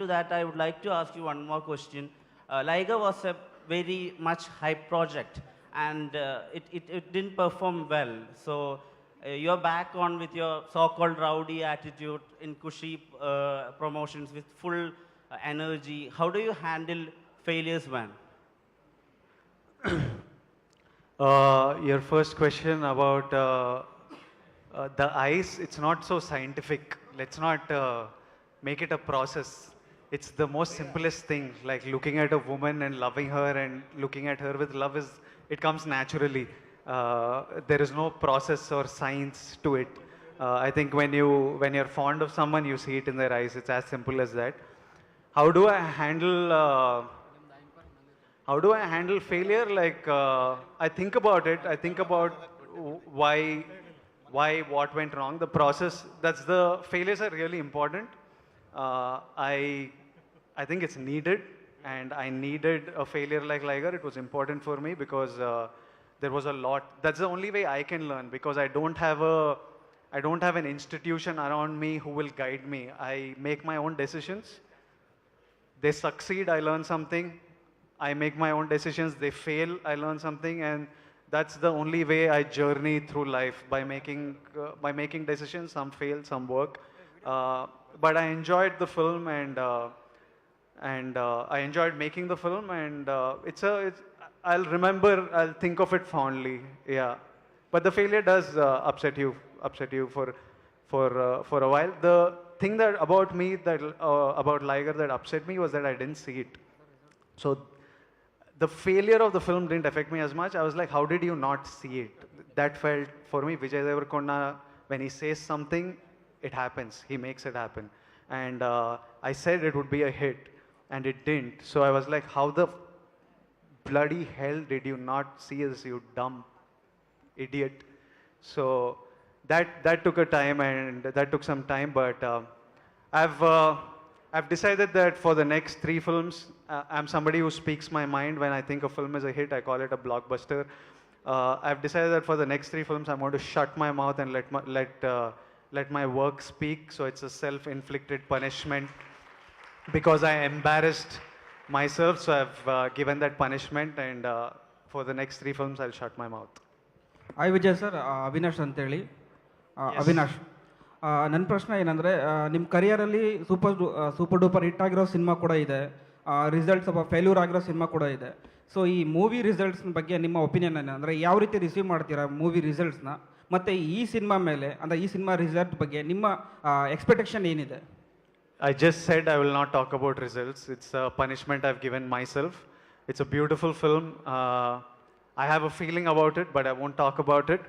To that, I would like to ask you one more question. Liger was a very much hype project, and it didn't perform well. So you're back on with your so-called rowdy attitude in KUSHI promotions with full energy. How do you handle failures, man? Your first question about the ice, it's not so scientific. Let's not make it a process. It's the most simplest thing, like looking at a woman and loving her and looking at her with love it comes naturally. There is no process or science to it. I think when you're fond of someone, you see it in their eyes. It's as simple as that. How do I handle how do I handle failure? Like, I think about it. I think about what went wrong. The process, failures are really important. Uh, I, I think it's needed, and I needed a failure like Liger. It was important for me because there was a lot. That's the only way I can learn because I don't have an institution around me who will guide me. I make my own decisions. They succeed, I learn something. I make my own decisions. They fail, I learn something, and that's the only way I journey through life by making decisions. Some fail, some work. But I enjoyed the film, and I enjoyed making the film, and I'll think of it fondly. Yeah, but the failure does upset you for a while. The thing that about me that about Liger that upset me was that I didn't see it. So the failure of the film didn't affect me as much. I was like, how did you not see it? That felt for me, Vijay Deverakonda, when he says something, it happens. He makes it happen. And I said it would be a hit, and it didn't. So I was like, how the bloody hell did you not see this, you dumb idiot? So that took a time, and that took some time, but I've decided that for the next 3 films, I'm somebody who speaks my mind. When I think a film is a hit, I call it a blockbuster. I've decided that for the next 3 films, I'm going to shut my mouth and let my work speak. So it's a self-inflicted punishment because I embarrassed myself. So I've given that punishment, and for the next 3 films, I'll shut my mouth. Hi Vijay sir, Avinash ಅಂತೇಳಿ. Yes. Avinash, ನನ್ನ ಪ್ರಶ್ನೆ ಏನಂದರೆ, ನಿಮ್ಮ ಕರಿಯರಲ್ಲಿ super duper hit ಆಗಿರೋ cinema ಕೂಡ ಇದೆ, results ಸ್ವಲ್ಪ failure ಆಗಿರೋ ಸಿನಿಮಾ ಕೂಡ ಇದೆ. ಸೊ ಈ ಮೂವಿ ರಿಸಲ್ಟ್ಸ್ ಬಗ್ಗೆ ನಿಮ್ಮ ಒಪಿನಿಯನ್ ಏನಂದರೆ, ಯಾವ ರೀತಿ ರಿಸೀವ್ ಮಾಡ್ತೀರಾ ಮೂವಿ ರಿಸಲ್ಟ್ಸ್ನ, ಮತ್ತು ಈ ಸಿನಿಮಾ ಮೇಲೆ ಅಂದರೆ ಈ ಸಿನಿಮಾ ರಿಸಲ್ಟ್ ಬಗ್ಗೆ ನಿಮ್ಮ ಎಕ್ಸ್ಪೆಕ್ಟೇಷನ್ ಏನಿದೆ? I just said I will not talk about results. It's a punishment I've given myself. It's a beautiful film. I have a feeling about it, but I won't talk about it.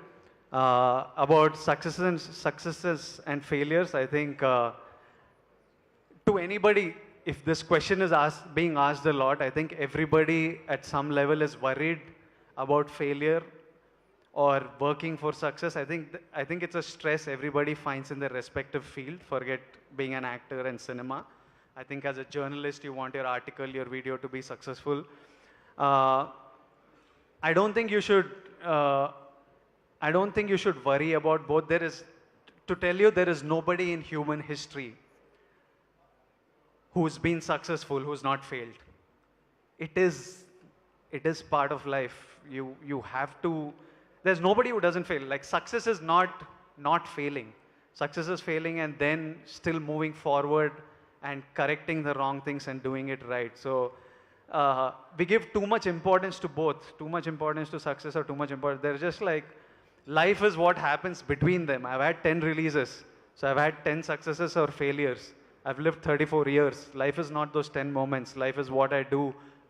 About successes and failures, I think to anybody, if this question is being asked a lot, I think everybody at some level is worried about failure or working for success. I think it's a stress everybody finds in their respective field. Forget being an actor and cinema. I think as a journalist, you want your article, your video to be successful. I don't think you should. I don't think you should worry about both. To tell you, there is nobody in human history who's been successful, who's not failed. It is part of life. You have to. There's nobody who doesn't fail. Like, success is not failing. Success is failing and then still moving forward and correcting the wrong things and doing it right. So we give too much importance to both. Too much importance to success or too much importance. They're just like, life is what happens between them. I've had 10 releases. So I've had 10 successes or failures. I've lived 34 years. Life is not those 10 moments. Life is what I do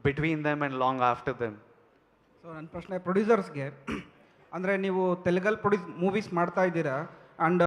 between them and long after them. So ನನ್ನ ಪ್ರಶ್ನೆ ಪ್ರೊಡ್ಯೂಸರ್ಸ್ಗೆ, ಅಂದರೆ ನೀವು ತೆಲುಗಲ್ಲಿ movies ಮಾಡ್ತಾ ಇದ್ದೀರಾ, and